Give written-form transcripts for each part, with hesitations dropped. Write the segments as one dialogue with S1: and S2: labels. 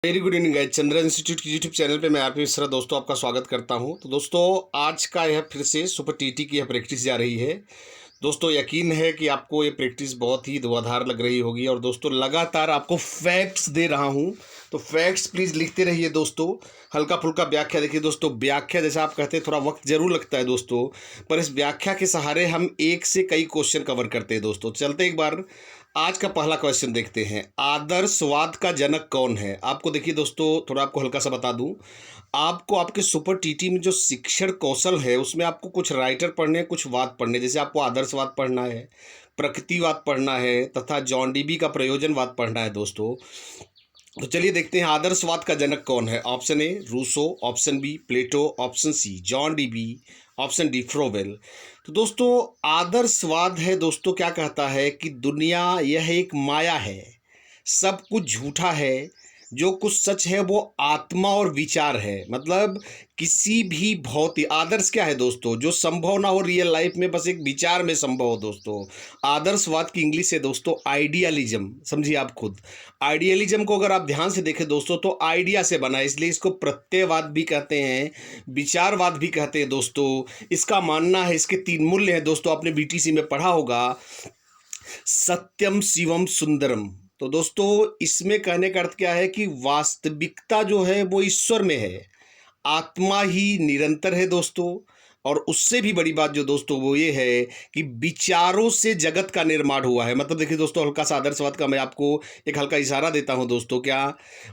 S1: Very good evening guys. Chandra institute की YouTube channel पे मैं आरपी मिश्रा दोस्तों आपका स्वागत करता हूं। तो दोस्तों आज का यह फिर से सुपर टीटी की यह प्रैक्टिस जा रही है। दोस्तों यकीन है कि आपको ये प्रैक्टिस बहुत ही धुआंधार लग रही होगी और दोस्तों लगातार आपको फैक्ट्स दे रहा हूं, तो फैक्ट्स प्लीज़ लिखते रहिए दोस्तों। हल्का फुल्का व्याख्या देखिए दोस्तों, व्याख्या जैसा आप कहते हैं थोड़ा वक्त जरूर लगता है दोस्तों, पर इस व्याख्या के सहारे हम एक से कई क्वेश्चन कवर करते हैं दोस्तों। चलते एक बार आज का पहला क्वेश्चन देखते हैं। आदर्शवाद का जनक कौन है? आपको देखिए दोस्तों, थोड़ा आपको हल्का सा बता दूं, आपको आपके सुपर टीटी में जो शिक्षण कौशल है उसमें आपको कुछ राइटर पढ़ने हैं, कुछ वाद पढ़ने हैं। जैसे आपको आदर्शवाद पढ़ना है, प्रकृतिवाद पढ़ना है तथा जॉन डीबी का प्रयोजनवाद पढ़ना है दोस्तों। तो चलिए देखते हैं आदर्शवाद का जनक कौन है। Option A Rousseau, option B Plato, option C John Dewey, option D Froebel. तो दोस्तों आदर्शवाद है दोस्तों, क्या कहता है कि दुनिया यह एक माया है, सब कुछ झूठा है, जो कुछ सच है वो आत्मा और विचार है। मतलब किसी भी भौतिक आदर्श क्या है दोस्तों, जो संभव ना हो रियल लाइफ में, बस एक विचार में संभव हो दोस्तों। आदर्शवाद की इंग्लिश है दोस्तों आइडियलिज्म, समझिए आप खुद। आइडियलिज्म को अगर आप ध्यान से देखें दोस्तों तो आइडिया से बना है, इसलिए इसको प्रत्ययवाद भी कहते हैं, विचारवाद भी कहते हैं दोस्तों। इसका मानना है, इसके तीन मूल्य हैं दोस्तों, आपने बीटीसी में पढ़ा होगा, सत्यम शिवम सुंदरम। तो दोस्तों इसमें कहने का अर्थ क्या है कि वास्तविकता जो है वो ईश्वर में है, आत्मा ही निरंतर है दोस्तों। और उससे भी बड़ी बात जो दोस्तों वो ये है कि विचारों से जगत का निर्माण हुआ है। मतलब देखिए दोस्तों, हल्का सा आदर्शवाद का मैं आपको एक हल्का इशारा देता हूं दोस्तों। क्या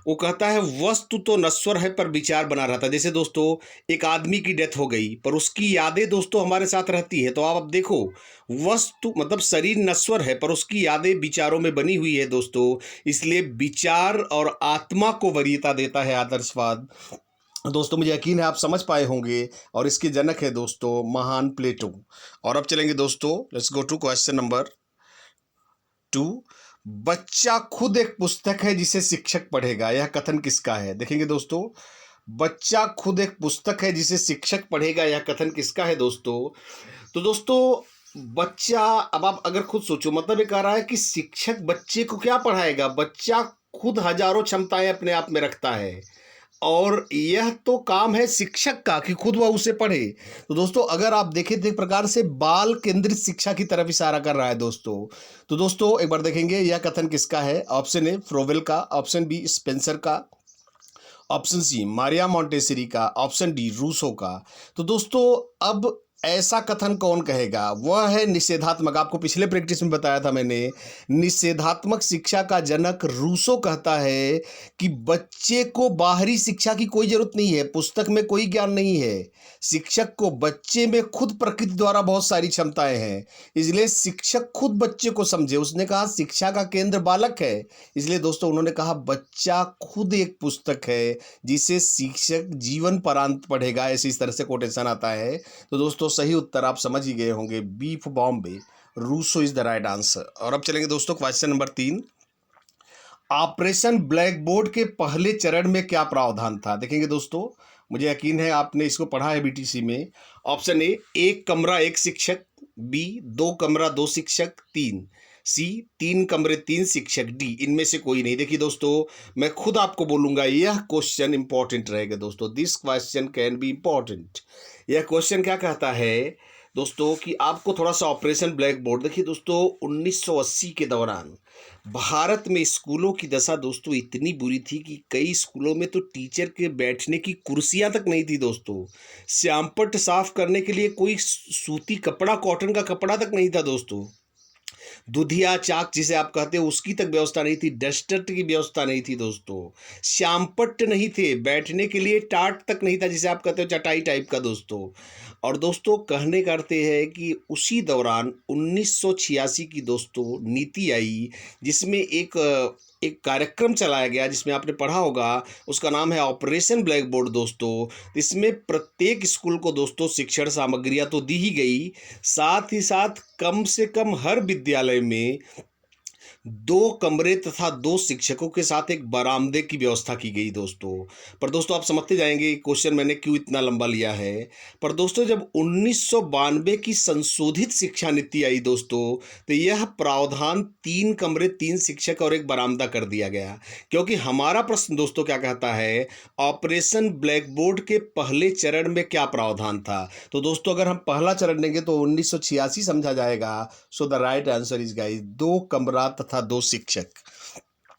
S1: वो कहता है, वस्तु तो नश्वर है पर विचार बना रहता है। जैसे दोस्तों एक आदमी की डेथ हो गई पर उसकी यादें दोस्तों हमारे साथ रहती है। तो आप अब देखो, वस्तु मतलब शरीर नश्वर है पर उसकी यादें विचारों में बनी हुई है दोस्तों। इसलिए विचार और आत्मा को वरीयता देता है आदर्शवाद दोस्तों। मुझे यकीन है आप समझ पाए होंगे, और इसके जनक है दोस्तों महान प्लेटो। और अब चलेंगे दोस्तों, let's go to question number 2। बच्चा खुद एक पुस्तक है जिसे शिक्षक पढ़ेगा, यह कथन किसका है? देखेंगे दोस्तों, बच्चा खुद एक पुस्तक है जिसे शिक्षक पढ़ेगा, यह कथन किसका है दोस्तों? तो दोस्तों बच्चा, अब आप अगर खुद सोचो, मतलब ये कह रहा है कि शिक्षक बच्चे को क्या पढ़ाएगा? बच्चा खुद हजारों क्षमताएं अपने आप में रखता है और यह तो काम है शिक्षक का कि खुद वह उसे पढ़े। तो दोस्तों अगर आप देखें तो एक प्रकार से बाल केंद्रित शिक्षा की तरफ इशारा कर रहा है दोस्तों। तो दोस्तों एक बार देखेंगे यह कथन किसका है। ऑप्शन ए फ्रोवेल का, ऑप्शन बी स्पेंसर का, ऑप्शन सी मारिया मॉन्टेसरी का, ऑप्शन डी रूसो का। तो दोस्तों अब ऐसा कथन कौन कहेगा? वह है निषेधात्मक। आपको पिछले प्रैक्टिस में बताया था मैंने, निषेधात्मक शिक्षा का जनक रूसो कहता है कि बच्चे को बाहरी शिक्षा की कोई जरूरत नहीं है, पुस्तक में कोई ज्ञान नहीं है। शिक्षक को बच्चे में खुद प्रकृति द्वारा बहुत सारी क्षमताएं हैं, इसलिए शिक्षक खुद बच्चे को समझे। उसने कहा शिक्षा का केंद्र बालक है, इसलिए दोस्तों उन्होंने कहा बच्चा खुद एक पुस्तक है जिसे शिक्षक जीवन परांत पढ़ेगा। ऐसे इस तरह से कोटेशन आता है। तो दोस्तों सही उत्तर आप समझ ही गए होंगे, बीफ बॉम्बे, Rousseau is the right answer. और अब चलेंगे दोस्तों question number 3। Operation blackboard के पहले चरण में क्या प्रावधान था? देखेंगे दोस्तों, मुझे यकीन है आपने इसको पढ़ा है बीटीसी में। ऑप्शन ए, एक कमरा एक शिक्षक, बी दो कमरा दो शिक्षक, तीन सी तीन कमरे तीन शिक्षक, डी इनमें से कोई नहीं। देखिए दोस्तों मैं खुद आपको बोलूंगा यह क्वेश्चन इंपॉर्टेंट रहेगा दोस्तों, this question can be important. यह क्वेश्चन क्या कहता है दोस्तों कि आपको थोड़ा सा ऑपरेशन ब्लैक बोर्ड, देखिए दोस्तों 1980 के दौरान भारत में स्कूलों की दशा दोस्तों इतनी बुरी थी कि कई स्कूलों में तो टीचर के बैठने की कुर्सियां तक नहीं थी दोस्तों। श्यामपट्ट साफ करने के लिए कोई सूती कपड़ा, कॉटन का कपड़ा तक नहीं था दोस्तों। दुधिया चाक जिसे आप कहते हो उसकी तक व्यवस्था नहीं थी, डस्टर की व्यवस्था नहीं थी दोस्तों, श्यामपट्ट नहीं थे, बैठने के लिए टाट तक नहीं था जिसे आप कहते हो चटाई टाइप का दोस्तों। और दोस्तों कहने का अर्थ है कि उसी दौरान 1986 की दोस्तों नीति आई, जिसमें एक कार्यक्रम चलाया गया जिसमें आपने पढ़ा होगा, उसका नाम है ऑपरेशन ब्लैक बोर्ड दोस्तों। इसमें प्रत्येक स्कूल को दोस्तों शिक्षण सामग्रियां तो दी ही गई, साथ ही साथ कम से कम हर विद्यालय में 2 कमरे तथा 2 शिक्षकों के साथ एक बरामदे की व्यवस्था की गई दोस्तों। पर दोस्तों आप समझते जाएंगे क्वेश्चन मैंने क्यों इतना लंबा लिया है। पर दोस्तों जब 1992 की संशोधित शिक्षा नीति आई दोस्तों, तो यह प्रावधान 3 कमरे 3 शिक्षक और एक बरामदा कर दिया गया। क्योंकि हमारा प्रश्न दोस्तों क्या कहता है, ऑपरेशन ब्लैक बोर्ड के पहले चरण में क्या प्रावधान था। तो दोस्तों अगर हम पहला चरण लेंगे तो 1986 समझा जाएगा। So the right answer is guys 2 कमरा तथा 2 शिक्षक।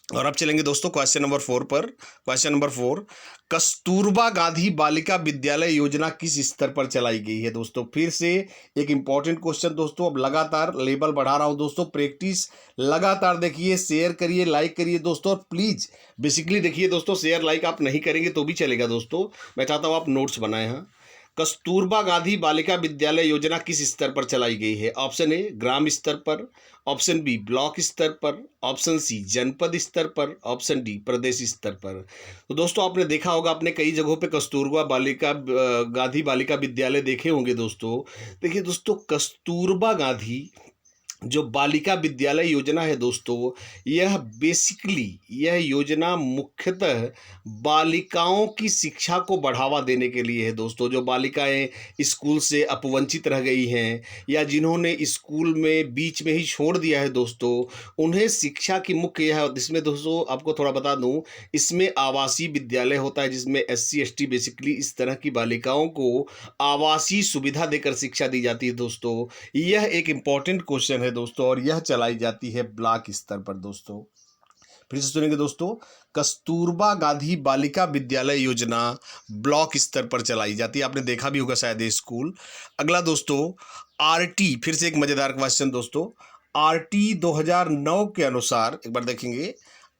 S1: और अब चलेंगे दोस्तों क्वेश्चन नंबर 4 पर। क्वेश्चन नंबर 4, कस्तूरबा गांधी बालिका विद्यालय योजना किस स्तर पर चलाई गई है दोस्तों। फिर से एक इंपॉर्टेंट क्वेश्चन दोस्तों। अब लगातार लेवल बढ़ा रहा हूं दोस्तों, प्रैक्टिस लगातार देखिए, शेयर करिए, लाइक करिए दोस्तों, और प्लीज बेसिकली देखिए दोस्तों, शेयर लाइक आप नहीं करेंगे तो भी चलेगा दोस्तों। मैं चाहता हूं आप नोट्स बनाए हैं। कस्तूरबा गांधी बालिका विद्यालय योजना किस स्तर पर चलाई गई है। ऑप्शन ए ग्राम स्तर पर, ऑप्शन बी ब्लॉक स्तर पर, ऑप्शन सी जनपद स्तर पर, ऑप्शन डी प्रदेश स्तर पर। तो दोस्तों आपने देखा होगा, आपने कई जगहों पे कस्तूरबा बालिका गांधी बालिका विद्यालय देखे होंगे दोस्तों। देखिए दोस्तों, कस्तूरबा गांधी जो बालिका विद्यालय योजना है दोस्तों, यह बेसिकली यह योजना मुख्यतः बालिकाओं की शिक्षा को बढ़ावा देने के लिए है दोस्तों। जो बालिकाएं स्कूल से अपवंचित रह गई हैं या जिन्होंने स्कूल में बीच में ही छोड़ दिया है दोस्तों, उन्हें शिक्षा की मुख्य यह, इसमें दोस्तों आपको थोड़ा बता दूं, इसमें आवासीय विद्यालय होता है जिसमें SC ST बेसिकली इस तरह की बालिकाओं को आवासीय सुविधा देकर शिक्षा दी जाती है दोस्तों। यह एक इंपॉर्टेंट क्वेश्चन है दोस्तों, और यह चलाई जाती है ब्लॉक स्तर पर दोस्तों। फिर से सुनेंगे दोस्तों, कस्तूरबा गांधी बालिका विद्यालय योजना ब्लॉक स्तर पर चलाई जाती है। आपने देखा भी होगा शायद ये स्कूल। अगला दोस्तों, RT, फिर से एक मजेदार क्वेश्चन दोस्तों। RT 2009 के अनुसार, एक बार देखेंगे,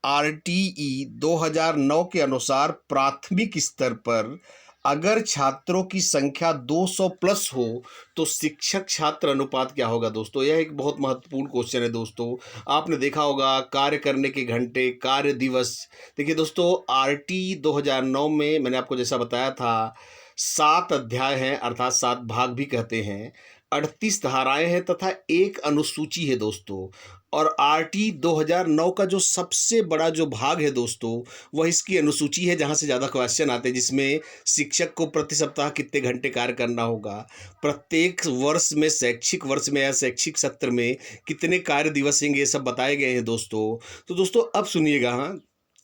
S1: RTE 2009 के अनुसार प्राथमिक स्तर पर अगर छात्रों की संख्या 200 प्लस हो तो शिक्षक छात्र अनुपात क्या होगा दोस्तों। यह एक बहुत महत्वपूर्ण क्वेश्चन है दोस्तों। आपने देखा होगा कार्य करने के घंटे, कार्य दिवस। देखिए दोस्तों, RT 2009 में मैंने आपको जैसा बताया था 7 अध्याय हैं, अर्थात 7 भाग भी कहते हैं, 38 धाराएं हैं तथा एक अनुसूची है दोस्तों। और RT 2009 का जो सबसे बड़ा जो भाग है दोस्तों, वह इसकी अनुसूची है, जहां से ज़्यादा क्वेश्चन आते हैं, जिसमें शिक्षक को प्रति सप्ताह कितने घंटे कार्य करना होगा, प्रत्येक वर्ष में, शैक्षिक वर्ष में या शैक्षिक सत्र में कितने कार्य दिवस होंगे, ये सब बताए गए हैं दोस्तों। तो दोस्तों अब सुनिएगा, हाँ,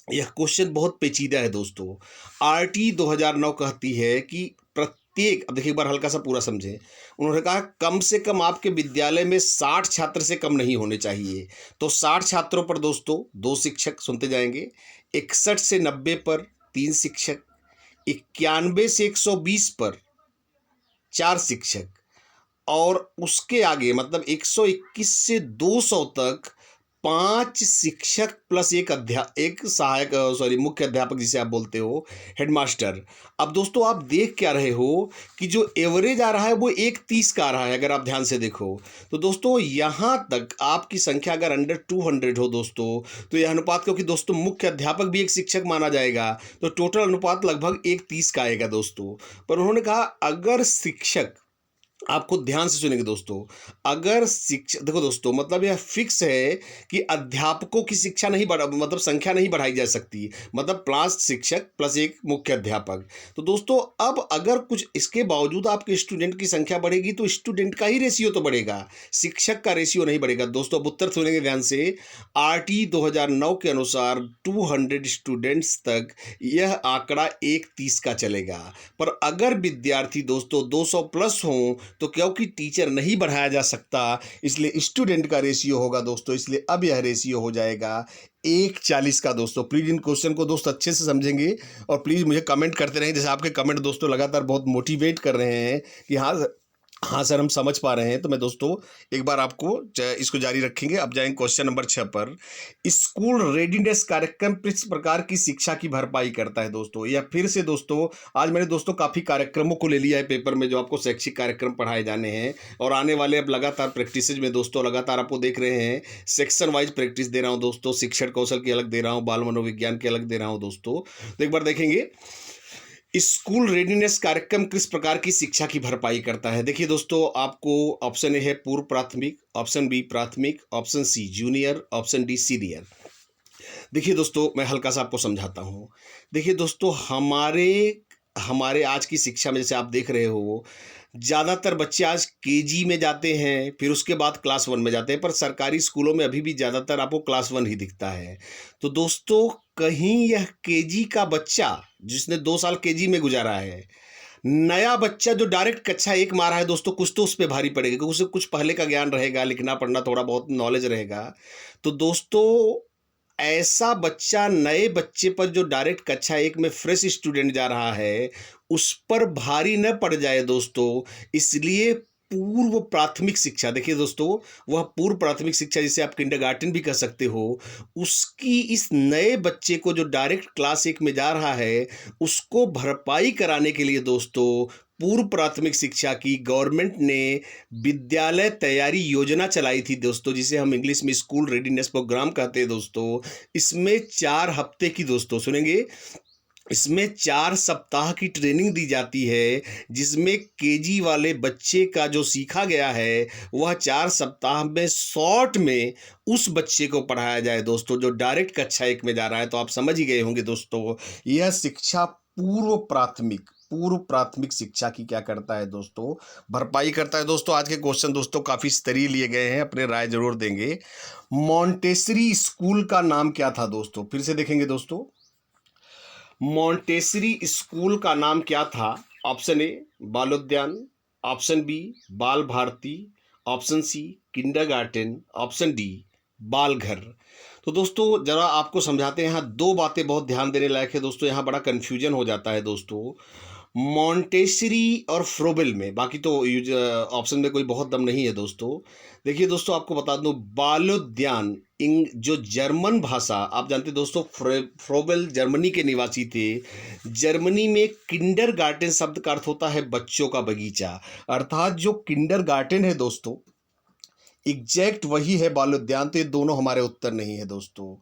S1: यह क्वेश्चन बहुत पेचीदा है दोस्तों। RT 2009 कहती है कि प्रत्येक, अब देखिए एक बार हल्का सा पूरा समझें। उन्होंने कहा कम से कम आपके विद्यालय में 60 छात्र से कम नहीं होने चाहिए। तो 60 छात्रों पर दोस्तों 2 शिक्षक, सुनते जाएंगे। 61 से 90 पर 3 शिक्षक, 91 से 120 पर 4 शिक्षक, और उसके आगे मतलब 121 से 200 तक 5 शिक्षक प्लस एक सहायक, सॉरी मुख्य अध्यापक जिसे आप बोलते हो, हेडमास्टर। अब दोस्तों आप देख क्या रहे हो कि जो एवरेज आ रहा है वो 1:30 का आ रहा है। अगर आप ध्यान से देखो तो दोस्तों यहाँ तक आपकी संख्या अगर अंडर 200 हो दोस्तों, तो यह अनुपात, क्योंकि दोस्तों मुख्य अध्यापक भी एक शिक्षक माना जाएगा, तो टोटल अनुपात लगभग 1:30 का आएगा दोस्तों। पर उन्होंने कहा अगर शिक्षक, आपको ध्यान से सुनेंगे दोस्तों, अगर शिक्षक, देखो दोस्तों मतलब यह फिक्स है कि अध्यापकों की शिक्षा नहीं बढ़ा, मतलब संख्या नहीं बढ़ाई जा सकती, मतलब 5 शिक्षक प्लस एक मुख्य अध्यापक। तो दोस्तों अब अगर कुछ इसके बावजूद आपके स्टूडेंट की संख्या बढ़ेगी तो स्टूडेंट का ही रेशियो तो बढ़ेगा, शिक्षक का रेशियो नहीं बढ़ेगा दोस्तों। अब उत्तर सुनेंगे ध्यान से। RT 2009 के अनुसार 200 स्टूडेंट्स तक यह आंकड़ा 1:30 का चलेगा। पर अगर विद्यार्थी दोस्तों 200 प्लस हों तो क्योंकि टीचर नहीं बढ़ाया जा सकता, इसलिए स्टूडेंट का रेशियो होगा दोस्तों, इसलिए अब यह रेशियो हो जाएगा 1:40 का दोस्तों। प्लीज इन क्वेश्चन को दोस्त अच्छे से समझेंगे और प्लीज़ मुझे कमेंट करते रहें, जैसे आपके कमेंट दोस्तों लगातार बहुत मोटिवेट कर रहे हैं कि हाँ सर हम समझ पा रहे हैं। तो मैं दोस्तों एक बार आपको इसको जारी रखेंगे। अब जाएंगे क्वेश्चन नंबर 6 पर। स्कूल रेडीनेस कार्यक्रम किस प्रकार की शिक्षा की भरपाई करता है दोस्तों। या फिर से दोस्तों आज मैंने दोस्तों काफ़ी कार्यक्रमों को ले लिया है पेपर में, जो आपको शैक्षिक कार्यक्रम पढ़ाए जाने हैं और आने वाले अब लगातार प्रैक्टिस में दोस्तों लगातार आपको देख रहे हैं, सेक्शन वाइज प्रैक्टिस दे रहा हूँ दोस्तों। शिक्षण कौशल की अलग दे रहा हूँ, बाल मनोविज्ञान की अलग दे रहा हूँ दोस्तों। तो एक बार देखेंगे स्कूल रेडीनेस कार्यक्रम किस प्रकार की शिक्षा की भरपाई करता है? देखिए दोस्तों, आपको ऑप्शन ए है पूर्व प्राथमिक, ऑप्शन बी प्राथमिक, option C junior, option D senior. देखिए दोस्तों, मैं हल्का सा आपको समझाता हूँ। देखिए दोस्तों, हमारे हमारे आज की शिक्षा में जैसे आप देख रहे हो, ज़्यादातर बच्चे आज केजी में जाते हैं, फिर उसके बाद क्लास 1 में जाते हैं, पर सरकारी स्कूलों में अभी भी ज़्यादातर आपको क्लास 1 ही दिखता है। तो दोस्तों, कहीं यह केजी का बच्चा, जिसने 2 साल केजी में गुज़ारा है, नया बच्चा जो डायरेक्ट कक्षा 1 में आ रहा है दोस्तों, कुछ तो उस पे भारी पड़ेगा, क्योंकि उसे कुछ पहले का ज्ञान रहेगा, लिखना पढ़ना थोड़ा बहुत नॉलेज रहेगा। तो दोस्तों, ऐसा बच्चा नए बच्चे पर जो डायरेक्ट कक्षा 1 में फ्रेश स्टूडेंट जा रहा है, उस पर भारी न पड़ जाए दोस्तों, इसलिए पूर्व प्राथमिक शिक्षा, देखिए दोस्तों, वह पूर्व प्राथमिक शिक्षा जिसे आप किंडरगार्टन भी कह सकते हो, उसकी इस नए बच्चे को जो डायरेक्ट क्लास 1 में जा रहा है, उसको भरपाई कराने के लिए दोस्तों, पूर्व प्राथमिक शिक्षा की गवर्नमेंट ने विद्यालय तैयारी योजना चलाई थी दोस्तों, जिसे हम इंग्लिश में स्कूल रेडीनेस प्रोग्राम कहते हैं दोस्तों। इसमें 4 हफ्ते की, दोस्तों सुनेंगे, इसमें 4 सप्ताह की ट्रेनिंग दी जाती है, जिसमें केजी वाले बच्चे का जो सीखा गया है, वह 4 सप्ताह में शॉर्ट में उस बच्चे को पढ़ाया जाए दोस्तों, जो डायरेक्ट कक्षा 1 में जा रहा है। तो आप समझ ही गए होंगे दोस्तों, यह शिक्षा पूर्व प्राथमिक शिक्षा की क्या करता है दोस्तों, भरपाई करता है। दोस्तों, आज के क्वेश्चन दोस्तों काफ़ी स्तरीय लिए गए हैं, अपने राय जरूर देंगे। मॉन्टेसरी स्कूल का नाम क्या था दोस्तों? फिर से देखेंगे दोस्तों, मॉन्टेसरी स्कूल का नाम क्या था? ऑप्शन ए बालोद्यान, option B Bal Bharati, option C kindergarten, option D Bal Ghar. तो दोस्तों, जरा आपको समझाते हैं। यहाँ 2 बातें बहुत ध्यान देने लायक है दोस्तों, यहाँ बड़ा कन्फ्यूजन हो जाता है दोस्तों, मॉन्टेसरी और फ्रोबेल में। बाकी तो ऑप्शन में कोई बहुत दम नहीं है दोस्तों। देखिए दोस्तों, आपको बता दूं, बालोद्यान जो जर्मन भाषा, आप जानते हैं दोस्तों, फ्रोबेल जर्मनी के निवासी थे। जर्मनी में किंडरगार्टन शब्द का अर्थ होता है बच्चों का बगीचा, अर्थात जो किंडरगार्टन है दोस्तों, एग्जैक्ट वही है बालोद्यान। तो ये दोनों हमारे उत्तर नहीं है दोस्तों।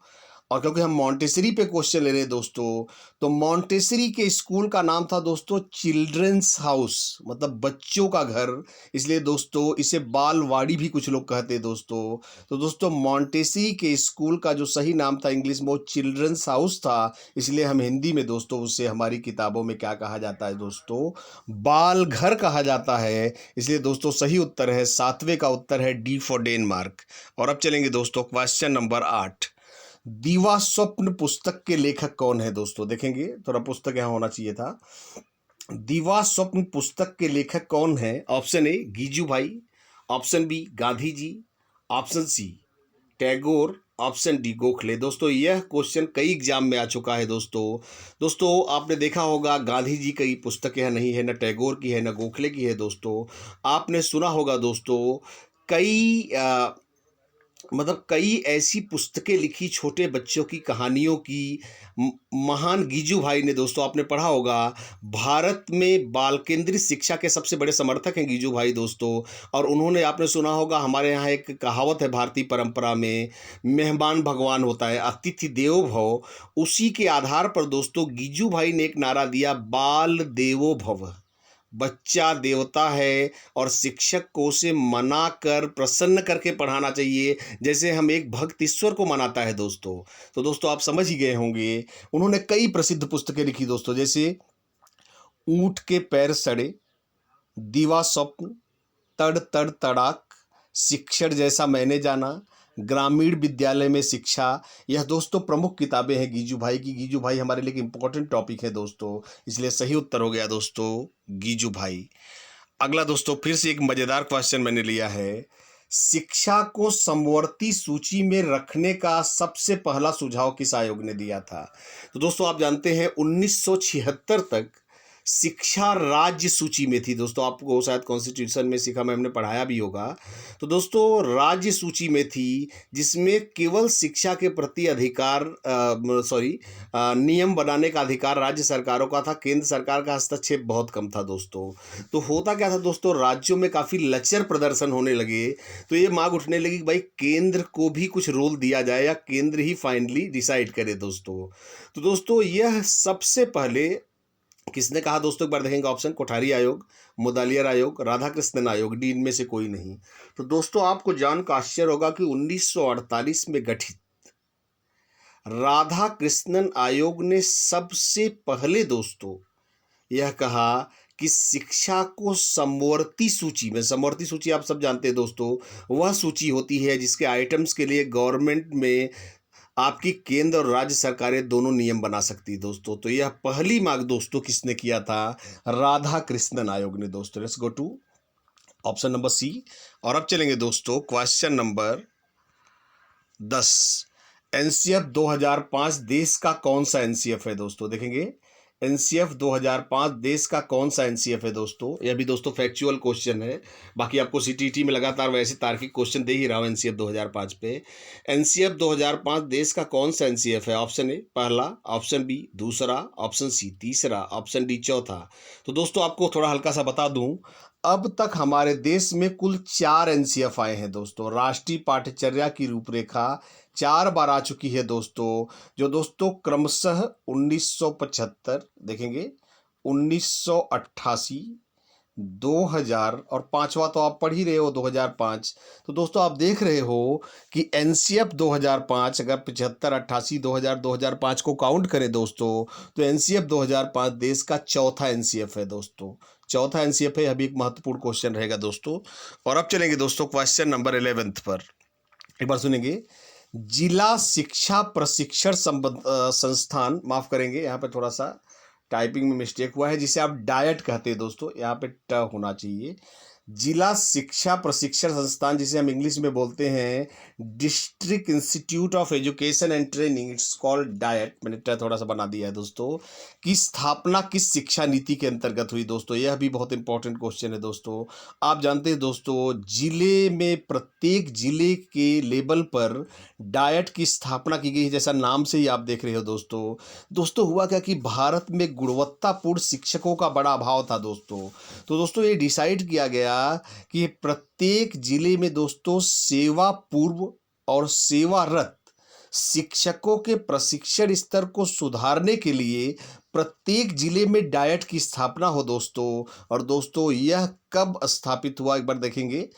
S1: और क्योंकि हम मॉन्टेसरी पे क्वेश्चन ले रहे हैं दोस्तों, तो मॉन्टेसरी के स्कूल का नाम था दोस्तों चिल्ड्रंस हाउस, मतलब बच्चों का घर, इसलिए दोस्तों इसे बालवाड़ी भी कुछ लोग कहते हैं दोस्तों। तो दोस्तों, मॉन्टेसरी के स्कूल का जो सही नाम था इंग्लिश में, वो चिल्ड्रंस हाउस था, इसलिए हम हिंदी में दोस्तों उसे हमारी किताबों में क्या कहा जाता है दोस्तों, बाल घर कहा जाता है। इसलिए दोस्तों सही उत्तर है 7वें का उत्तर है डी फॉर डेनमार्क। और अब चलेंगे दोस्तों क्वेश्चन नंबर 8। दीवा स्वप्न पुस्तक के लेखक कौन है दोस्तों? देखेंगे, थोड़ा पुस्तक यहाँ होना चाहिए था। दीवा स्वप्न पुस्तक के लेखक कौन है? ऑप्शन ए गीजू भाई, option B Gandhi ji, option C Tagore, option D Gokhale. दोस्तों, यह क्वेश्चन कई एग्जाम में आ चुका है दोस्तों आपने देखा होगा, गांधी जी की पुस्तक यह नहीं है, न टैगोर की है, न गोखले की है दोस्तों। आपने सुना होगा दोस्तों, कई कई ऐसी पुस्तकें लिखी छोटे बच्चों की कहानियों की, महान गीजू भाई ने, दोस्तों आपने पढ़ा होगा, भारत में बाल केंद्रित शिक्षा के सबसे बड़े समर्थक हैं गीजू भाई दोस्तों। और उन्होंने, आपने सुना होगा, हमारे यहाँ एक कहावत है भारतीय परंपरा में, मेहमान भगवान होता है, अतिथि देवो भव। उसी के आधार पर दोस्तों गीजू भाई ने एक नारा दिया, बाल देवो भव, बच्चा देवता है और शिक्षक को उसे मना कर, प्रसन्न करके पढ़ाना चाहिए, जैसे हम एक भक्त ईश्वर को मनाता है दोस्तों। तो दोस्तों आप समझ ही गए होंगे, उन्होंने कई प्रसिद्ध पुस्तकें लिखी दोस्तों, जैसे ऊंट के पैर सड़े, दीवा स्वप्न, तड़ तड़ तड़ाक, शिक्षण जैसा मैंने जाना, ग्रामीण विद्यालय में शिक्षा। यह दोस्तों प्रमुख किताबें हैं गीजू भाई की। गीजू भाई हमारे लिए इंपॉर्टेंट टॉपिक है दोस्तों, इसलिए सही उत्तर हो गया दोस्तों गीजू भाई। अगला दोस्तों फिर से एक मजेदार क्वेश्चन मैंने लिया है, शिक्षा को समवर्ती सूची में रखने का सबसे पहला सुझाव किस आयोग ने दिया था? तो दोस्तों आप जानते हैं 1976 तक शिक्षा राज्य सूची में थी दोस्तों, आपको शायद कॉन्स्टिट्यूशन में सीखा में हमने पढ़ाया भी होगा। तो दोस्तों राज्य सूची में थी, जिसमें केवल शिक्षा के प्रति अधिकार नियम बनाने का अधिकार राज्य सरकारों का था, केंद्र सरकार का हस्तक्षेप बहुत कम था दोस्तों। तो होता क्या था दोस्तों, राज्यों में काफ़ी लचर प्रदर्शन होने लगे, तो ये मांग उठने लगी कि भाई केंद्र को भी कुछ रोल दिया जाए, या केंद्र ही फाइनली डिसाइड करे दोस्तों। तो दोस्तों यह सबसे पहले किसने कहा दोस्तों, एक बार देखेंगे ऑप्शन, कोठारी आयोग, मुदालियर आयोग, राधाकृष्णन आयोग, डी इनमें से कोई नहीं। तो दोस्तों आपको जानकर आश्चर्य होगा कि 1948 में गठित राधा कृष्णन आयोग ने सबसे पहले दोस्तों यह कहा कि शिक्षा को समवर्ती सूची में, समवर्ती सूची आप सब जानते हैं दोस्तों, वह सूची होती है जिसके आइटम्स के लिए गवर्नमेंट में आपकी केंद्र और राज्य सरकारें दोनों नियम बना सकती है दोस्तों। तो यह पहली मांग दोस्तों किसने किया था, राधा कृष्णन आयोग ने दोस्तों। Let's go to option number C. और अब चलेंगे दोस्तों क्वेश्चन नंबर 10। एनसीएफ 2005 देश का कौन सा एनसीएफ है दोस्तों, देखेंगे एनसीएफ 2005 देश का कौन सा एनसीएफ है दोस्तों। यह भी दोस्तों फैक्चुअल क्वेश्चन है, बाकी आपको सीटीटी में लगातार वैसे तार्किक क्वेश्चन दे ही रहा हूं एनसीएफ 2005 पे। एनसीएफ 2005 देश का कौन सा एनसीएफ है, ऑप्शन ए पहला, ऑप्शन बी दूसरा, ऑप्शन सी तीसरा, ऑप्शन डी चौथा। तो दोस्तों आपको थोड़ा हल्का सा बता दूं, अब तक हमारे देश में कुल 4 एनसीएफ आए हैं दोस्तों। राष्ट्रीय पाठ्यचर्या की रूपरेखा 4 बार आ चुकी है दोस्तों, जो दोस्तों क्रमशः 1975, देखेंगे 1988, 2000 और पांचवा तो आप पढ़ ही रहे हो 2005। तो दोस्तों आप देख रहे हो कि एनसीएफ 2005 अगर 75, 88, 2000, 2005 को काउंट करें दोस्तों, तो एनसीएफ 2005 देश का चौथा एनसीएफ है दोस्तों, चौथा एनसीएफ है। अभी एक महत्वपूर्ण क्वेश्चन रहेगा दोस्तों। और अब चलेंगे दोस्तों क्वेश्चन नंबर 11 पर, एक बार सुनेंगे। जिला शिक्षा प्रशिक्षण संस्थान, माफ करेंगे यहाँ पे थोड़ा सा टाइपिंग में मिस्टेक हुआ है, जिसे आप डायट कहते हैं दोस्तों, यहाँ पे ट होना चाहिए। जिला शिक्षा प्रशिक्षण संस्थान, जिसे हम इंग्लिश में बोलते हैं district institute of education and training, it's called diet, मैंने ट थोड़ा सा बना दिया है दोस्तों, की स्थापना किस शिक्षा नीति के अंतर्गत हुई दोस्तों। यह भी बहुत इंपॉर्टेंट क्वेश्चन है दोस्तों। आप जानते हैं दोस्तों, जिले में प्रत्येक जिले के लेवल पर डायट की स्थापना की गई है, जैसा नाम से ही आप देख रहे हो दोस्तों। दोस्तों हुआ क्या कि भारत में गुणवत्तापूर्ण शिक्षकों का बड़ा अभाव था दोस्तों। तो दोस्तों ये डिसाइड किया गया कि प्रत्येक जिले में दोस्तों सेवा पूर्व और सेवारत शिक्षकों के प्रशिक्षण स्तर को सुधारने के लिए प्रत्येक जिले में डायट की स्थापना हो दोस्तों। और दोस्तों यह कब स्थापित हुआ, एक बार देखेंगे।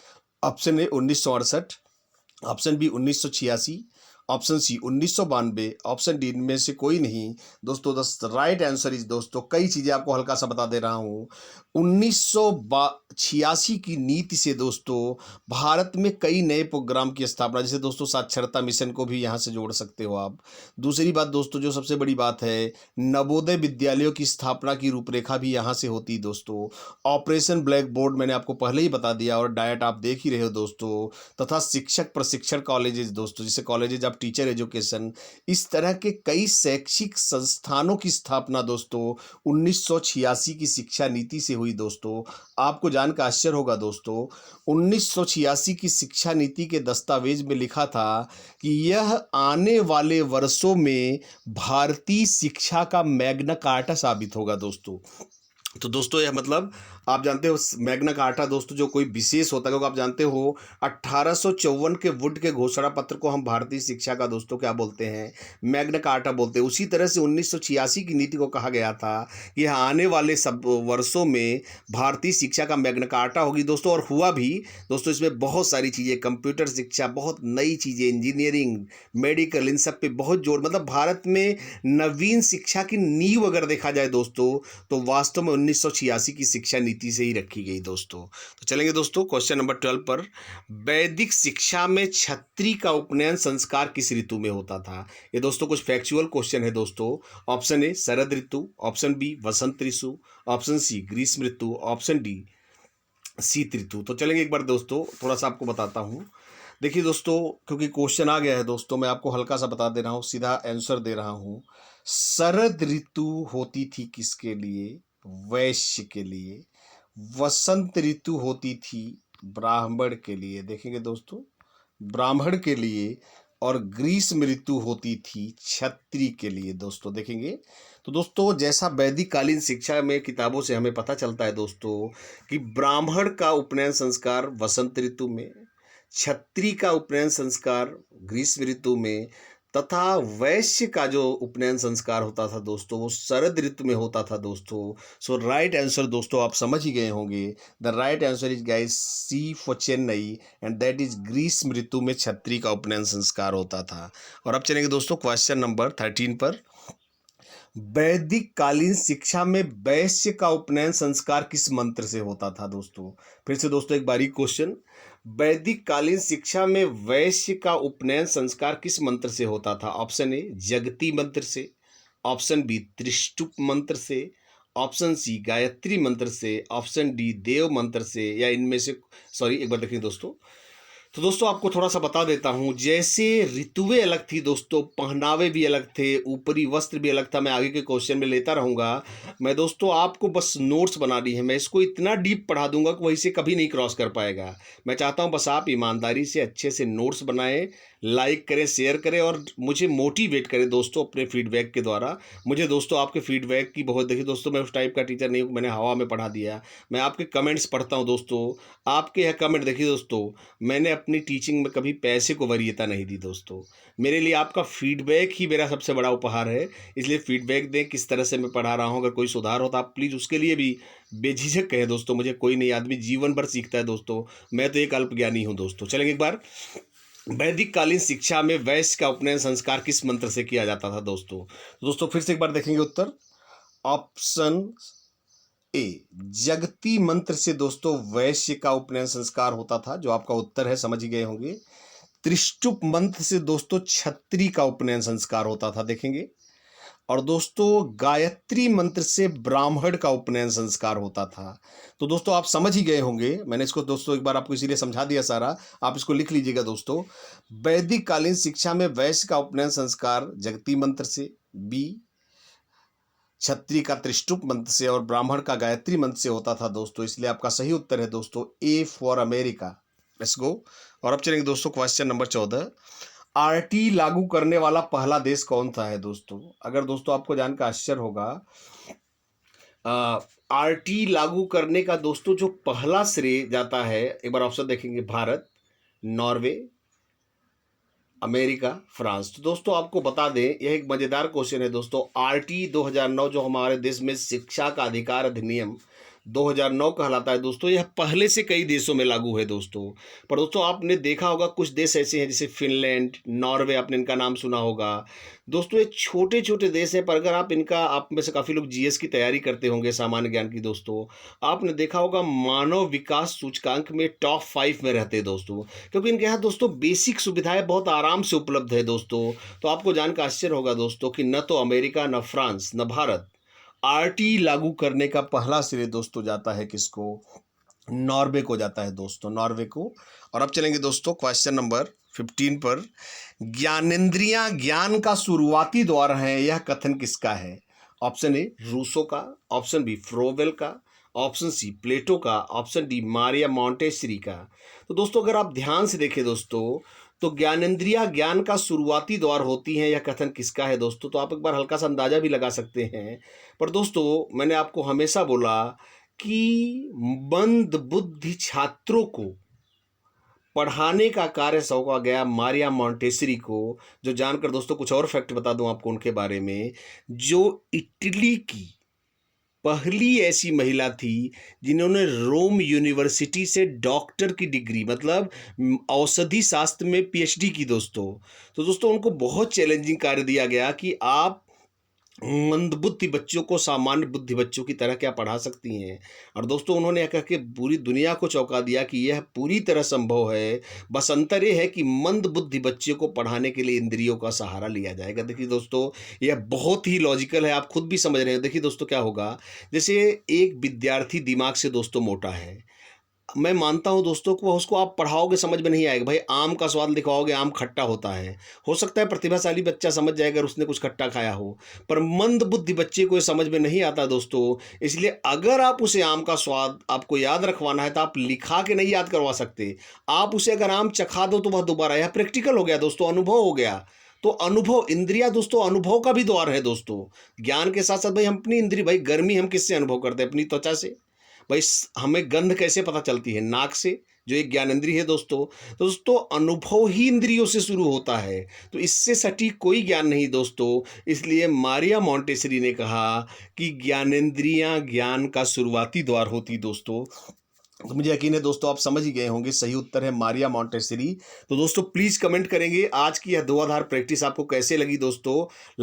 S1: Option A 1968, option B 1986, option C 1992, option D इनमें से कोई नहीं दोस्तों। द राइट आंसर इज दोस्तों, कई चीजें आपको हल्का सा बता दे रहा हूं, 1986 की नीति से दोस्तों भारत में कई नए प्रोग्राम की स्थापना, जैसे दोस्तों साक्षरता मिशन को भी यहाँ से जोड़ सकते हो आप। दूसरी बात दोस्तों, जो सबसे बड़ी बात है, नवोदय विद्यालयों की स्थापना की रूपरेखा भी यहाँ से होती दोस्तों। ऑपरेशन ब्लैक बोर्ड मैंने आपको पहले ही बता दिया, और डायट आप देख ही रहे हो दोस्तों। तथा शिक्षक प्रशिक्षण कॉलेजेस दोस्तों, जिसे कॉलेजेज ऑफ टीचर एजुकेशन, इस तरह के कई शैक्षिक संस्थानों की स्थापना दोस्तों 1986 की शिक्षा नीति से हुई दोस्तों। आपको जानकर आश्चर्य होगा दोस्तों, 1986 की शिक्षा नीति के दस्तावेज में लिखा था कि यह आने वाले वर्षों में भारतीय शिक्षा का मैग्ना कार्टा साबित होगा दोस्तों। तो दोस्तों यह मतलब आप जानते हो मैग्ना कार्टा दोस्तों जो कोई विशेष होता है, क्योंकि आप जानते हो 1854 के वुड के घोषणा पत्र को हम भारतीय शिक्षा का दोस्तों क्या बोलते हैं, मैग्ना कार्टा बोलते हैं। उसी तरह से 1986 की नीति को कहा गया था कि यह आने वाले सब वर्षों में भारतीय शिक्षा का मैग्ना कार्टा होगी दोस्तों। और हुआ भी दोस्तों। इसमें बहुत सारी चीज़ें, कंप्यूटर शिक्षा, बहुत नई चीज़ें, इंजीनियरिंग, मेडिकल, इन सब पे बहुत जोर, मतलब भारत में नवीन शिक्षा की नींव अगर देखा जाए दोस्तों, तो वास्तव में 1986 की शिक्षा नीति से ही रखी गई दोस्तों। तो चलेंगे दोस्तों क्वेश्चन नंबर 12 पर। वैदिक शिक्षा में छत्री का उपनयन संस्कार किस ऋतु में होता था। ये दोस्तों कुछ फैक्चुअल क्वेश्चन है दोस्तों। ऑप्शन ए शरद ऋतु, ऑप्शन बी वसंत ऋतु, ऑप्शन सी ग्रीष्म ऋतु, ऑप्शन डी शीत ऋतु। तो चलेंगे एक बार दोस्तों थोड़ा सा आपको बताता हूँ। देखिए दोस्तों, क्योंकि क्वेश्चन आ गया है दोस्तों, मैं आपको हल्का सा बता दे रहा हूँ, सीधा आंसर दे रहा हूँ। शरद ऋतु होती थी किसके लिए, वैश्य के लिए। वसंत ऋतु होती थी ब्राह्मण के लिए, देखेंगे दोस्तों, ब्राह्मण के लिए। और ग्रीष्म ऋतु होती थी क्षत्रिय के लिए दोस्तों, देखेंगे। तो दोस्तों जैसा वैदिक कालीन शिक्षा में किताबों से हमें पता चलता है दोस्तों कि ब्राह्मण का उपनयन संस्कार वसंत ऋतु में, क्षत्रिय का उपनयन संस्कार ग्रीष्म ऋतु में, तथा वैश्य का जो उपनयन संस्कार होता था दोस्तों वो शरद ऋतु में होता था दोस्तों। सो राइट आंसर दोस्तों आप समझ ही गए होंगे। The right answer is guys C for Chennai and that is ग्रीष्म ऋतु में छत्री का उपनयन संस्कार होता था। और अब चलेंगे दोस्तों क्वेश्चन नंबर 13 पर। वैदिक कालीन शिक्षा में वैश्य का उपनयन संस्कार किस मंत्र से होता था दोस्तों? फिर से दोस्तों एक बारीक क्वेश्चन। वैदिक कालीन शिक्षा में वैश्य का उपनयन संस्कार किस मंत्र से होता था? ऑप्शन ए जगती मंत्र से, ऑप्शन बी त्रिष्टुप मंत्र से, ऑप्शन सी गायत्री मंत्र से, ऑप्शन डी देव मंत्र से, या इनमें से सॉरी एक बार देखिए दोस्तों। तो दोस्तों आपको थोड़ा सा बता देता हूँ, जैसे ऋतुएं अलग थी दोस्तों, पहनावे भी अलग थे, ऊपरी वस्त्र भी अलग था। मैं आगे के क्वेश्चन में लेता रहूँगा। मैं दोस्तों आपको बस नोट्स बनानी है, मैं इसको इतना डीप पढ़ा दूंगा कि वही से कभी नहीं क्रॉस कर पाएगा। मैं चाहता हूँ बस आप ईमानदारी से अच्छे से नोट्स बनाएं, लाइक करें, शेयर करें और मुझे मोटिवेट करें दोस्तों अपने फीडबैक के द्वारा। मुझे दोस्तों आपके फीडबैक की बहुत, देखिए दोस्तों मैं उस टाइप का टीचर नहीं हूँ, मैंने हवा में पढ़ा दिया। मैं आपके कमेंट्स पढ़ता हूँ दोस्तों। आपके यह कमेंट देखिए दोस्तों, मैंने अपनी टीचिंग में कभी पैसे को वरीयता नहीं दी दोस्तों। मेरे लिए आपका फीडबैक ही मेरा सबसे बड़ा उपहार है। इसलिए फीडबैक दें किस तरह से मैं पढ़ा रहा हूँ। अगर कोई सुधार हो तो आप प्लीज़ उसके लिए भी बेझिझक कहें दोस्तों। मुझे कोई नहीं, आदमी जीवन भर सीखता है दोस्तों। मैं तो एक अल्पज्ञानी हूँ दोस्तों। चलेंगे एक बार। वैदिक कालीन शिक्षा में वैश्य का उपनयन संस्कार किस मंत्र से किया जाता था दोस्तों? दोस्तों फिर से एक बार देखेंगे उत्तर। ऑप्शन ए जगती मंत्र से दोस्तों वैश्य का उपनयन संस्कार होता था, जो आपका उत्तर है, समझ ही गए होंगे। त्रिष्टुप मंत्र से दोस्तों छत्री का उपनयन संस्कार होता था, देखेंगे। और दोस्तों गायत्री मंत्र से ब्राह्मण का उपनयन संस्कार होता था। तो दोस्तों आप समझ ही गए होंगे, मैंने इसको दोस्तों एक बार आपको इसीलिए समझा दिया सारा, आप इसको लिख लीजिएगा दोस्तों। वैदिक कालीन शिक्षा में वैश्य का उपनयन संस्कार जगती मंत्र से, बी क्षत्रिय का त्रिष्टुप मंत्र से, और ब्राह्मण का गायत्री मंत्र से होता था दोस्तों। इसलिए आपका सही उत्तर है दोस्तों A for America. Let's go. और अब चलेंगे दोस्तों क्वेश्चन नंबर 14। आरटी लागू करने वाला पहला देश कौन सा है दोस्तों? अगर दोस्तों आपको जानकर आश्चर्य होगा, आरटी लागू करने का दोस्तों जो पहला श्रेय जाता है, एक बार ऑप्शन देखेंगे, भारत, नॉर्वे, अमेरिका, फ्रांस। तो दोस्तों आपको बता दें, यह एक मजेदार क्वेश्चन है दोस्तों। आरटी 2009 जो हमारे देश में शिक्षा का अधिकार अधिनियम 2009 कहलाता है दोस्तों, यह पहले से कई देशों में लागू है दोस्तों। पर दोस्तों आपने देखा होगा कुछ देश ऐसे हैं जैसे फिनलैंड, नॉर्वे, आपने इनका नाम सुना होगा दोस्तों। ये छोटे छोटे देश हैं, पर अगर आप इनका, आप में से काफ़ी लोग जीएस की तैयारी करते होंगे, सामान्य ज्ञान की दोस्तों, आपने देखा होगा मानव विकास सूचकांक में टॉप 5 में रहते हैं दोस्तों, क्योंकि इनके यहाँ दोस्तों बेसिक सुविधाएं बहुत आराम से उपलब्ध है दोस्तों। तो आपको जानकर आश्चर्य होगा दोस्तों कि न तो अमेरिका, न फ्रांस, न भारत, आरटी लागू करने का पहला श्रेय दोस्तों जाता है किसको? नॉर्वे को जाता है दोस्तों, नॉर्वे को। और अब चलेंगे दोस्तों क्वेश्चन नंबर 15 पर। ज्ञानेंद्रियां ज्ञान का शुरुआती द्वार है, यह कथन किसका है? ऑप्शन ए रूसो का, ऑप्शन बी फ्रोवेल का, ऑप्शन सी प्लेटो का, ऑप्शन डी मारिया मॉन्टेसरी का। तो दोस्तों अगर आप ध्यान से देखें दोस्तों, तो ज्ञानेंद्रियां ज्ञान का शुरुआती द्वार होती हैं, यह कथन किसका है दोस्तों? तो आप एक बार हल्का सा अंदाजा भी लगा सकते हैं। पर दोस्तों मैंने आपको हमेशा बोला कि मंद बुद्धि छात्रों को पढ़ाने का कार्य सौंपा गया मारिया मॉन्टेसरी को, जो जानकर दोस्तों कुछ और फैक्ट बता दूं आपको उनके बारे में, जो इटली की पहली ऐसी महिला थी जिन्होंने रोम यूनिवर्सिटी से डॉक्टर की डिग्री, मतलब औषधि शास्त्र में पीएचडी की दोस्तों। तो दोस्तों उनको बहुत चैलेंजिंग कार्य दिया गया कि आप मंदबुद्धि बच्चों को सामान्य बुद्धि बच्चों की तरह क्या पढ़ा सकती हैं। और दोस्तों उन्होंने यह कह के पूरी दुनिया को चौंका दिया कि यह पूरी तरह संभव है, बस अंतर यह है कि मंद बुद्धि बच्चे को पढ़ाने के लिए इंद्रियों का सहारा लिया जाएगा। देखिए दोस्तों यह बहुत ही लॉजिकल है, आप खुद भी समझ रहे हैं। देखिए दोस्तों क्या होगा, जैसे एक विद्यार्थी दिमाग से दोस्तों मोटा है, मैं मानता हूं दोस्तों को उसको आप पढ़ाओगे समझ में नहीं आएगा। भाई आम का स्वाद दिखाओगे, आम खट्टा होता है, हो सकता है प्रतिभाशाली बच्चा समझ जाएगा अगर उसने कुछ खट्टा खाया हो, पर मंद बुद्धि बच्चे को ये समझ में नहीं आता दोस्तों। इसलिए अगर आप उसे आम का स्वाद आपको याद रखवाना है तो आप लिखा के नहीं याद करवा सकते। आप उसे अगर आम चखा दो तो वह दोबारा, यह प्रैक्टिकल हो गया दोस्तों, अनुभव हो गया। तो अनुभव, इंद्रिया दोस्तों अनुभव का भी द्वार है दोस्तों। ज्ञान के साथ साथ भाई हम अपनी इंद्रिय, भाई गर्मी हम किससे अनुभव करते हैं? अपनी त्वचा से। भाई हमें गंध कैसे पता चलती है? नाक से, जो एक ज्ञानेंद्रिय है दोस्तों। तो दोस्तों अनुभव ही इंद्रियों से शुरू होता है, तो इससे सटीक कोई ज्ञान नहीं दोस्तों। इसलिए मारिया मोंटेसरी ने कहा कि ज्ञानेंद्रियां ज्ञान का शुरुआती द्वार होती दोस्तों। तो मुझे यकीन है दोस्तों आप समझ ही गए होंगे, सही उत्तर है मारिया मोंटेसरी। तो दोस्तों प्लीज कमेंट करेंगे आज की यह दो आधार प्रैक्टिस आपको कैसे लगी दोस्तों।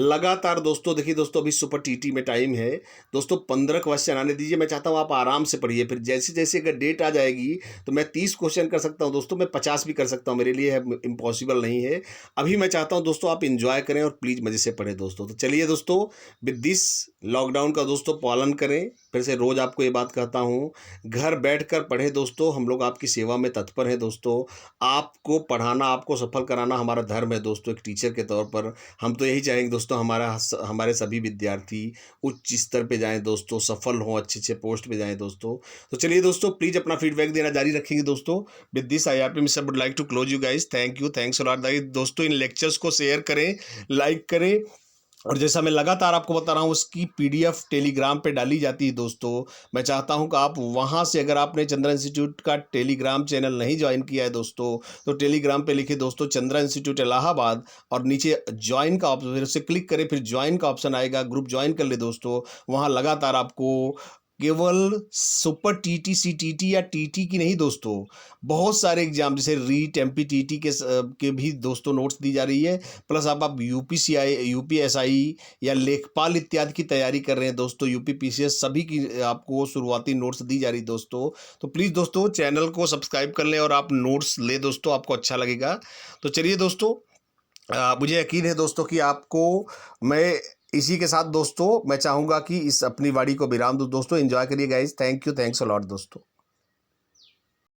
S1: लगातार दोस्तों देखिए दोस्तों, अभी सुपर टीटी में टाइम है दोस्तों, 15 क्वेश्चन आने दीजिए। मैं चाहता हूँ आप आराम से पढ़िए, फिर जैसे जैसे अगर डेट आ जाएगी तो मैं 30 क्वेश्चन कर सकता हूँ दोस्तों, मैं 50 भी कर सकता हूँ, मेरे लिए इम्पॉसिबल नहीं है। अभी मैं चाहता हूँ दोस्तों आप इंजॉय करें और प्लीज मजे से पढ़ें दोस्तों। तो चलिए दोस्तों, विद दिस लॉकडाउन का दोस्तों पालन करें। फिर से रोज आपको ये बात कहता हूँ, घर बैठकर पढ़े दोस्तों, हम लोग आपकी सेवा में तत्पर हैं दोस्तों। आपको पढ़ाना, आपको सफल कराना हमारा धर्म है दोस्तों, एक टीचर के तौर पर हम तो यही चाहेंगे दोस्तों हमारे सभी विद्यार्थी उच्च स्तर पे जाएं दोस्तों, सफल हों, अच्छे अच्छे पोस्ट पे जाएं दोस्तों। तो चलिए दोस्तों प्लीज अपना फीडबैक देना जारी रखेंगे दोस्तों। With this I happy mister would like to close you guys, thank you, thanks a lot दोस्तों। इन लेक्चर्स को शेयर करें, लाइक करें, और जैसा मैं लगातार आपको बता रहा हूँ उसकी पीडीएफ टेलीग्राम पे डाली जाती है दोस्तों। मैं चाहता हूँ कि आप वहाँ से, अगर आपने चंद्रा इंस्टीट्यूट का टेलीग्राम चैनल नहीं ज्वाइन किया है दोस्तों, तो टेलीग्राम पे लिखे दोस्तों चंद्रा इंस्टीट्यूट इलाहाबाद, और नीचे ज्वाइन का ऑप्शन, फिर उसे क्लिक करें, फिर ज्वाइन का ऑप्शन आएगा, ग्रुप ज्वाइन कर ले दोस्तों। वहाँ लगातार आपको केवल सुपर टीटी सीटीटी या टीटी की नहीं दोस्तों, बहुत सारे एग्जाम जैसे रीट एमपीटीटी के भी दोस्तों नोट्स दी जा रही है। प्लस आप यूपीसीआई, यूपीएसआई या लेखपाल इत्यादि की तैयारी कर रहे हैं दोस्तों, यूपीपीसीएस, सभी की आपको शुरुआती नोट्स दी जा रही दोस्तों। तो प्लीज़ दोस्तों चैनल को सब्सक्राइब कर लें और आप नोट्स ले दोस्तों, आपको अच्छा लगेगा। तो चलिए दोस्तों, मुझे यकीन है दोस्तों कि आपको मैं इसी के साथ दोस्तों मैं चाहूँगा कि इस अपनी वाणी को विराम दूँ दोस्तों। एंजॉय करिए guys, thank you, thanks a lot दोस्तों।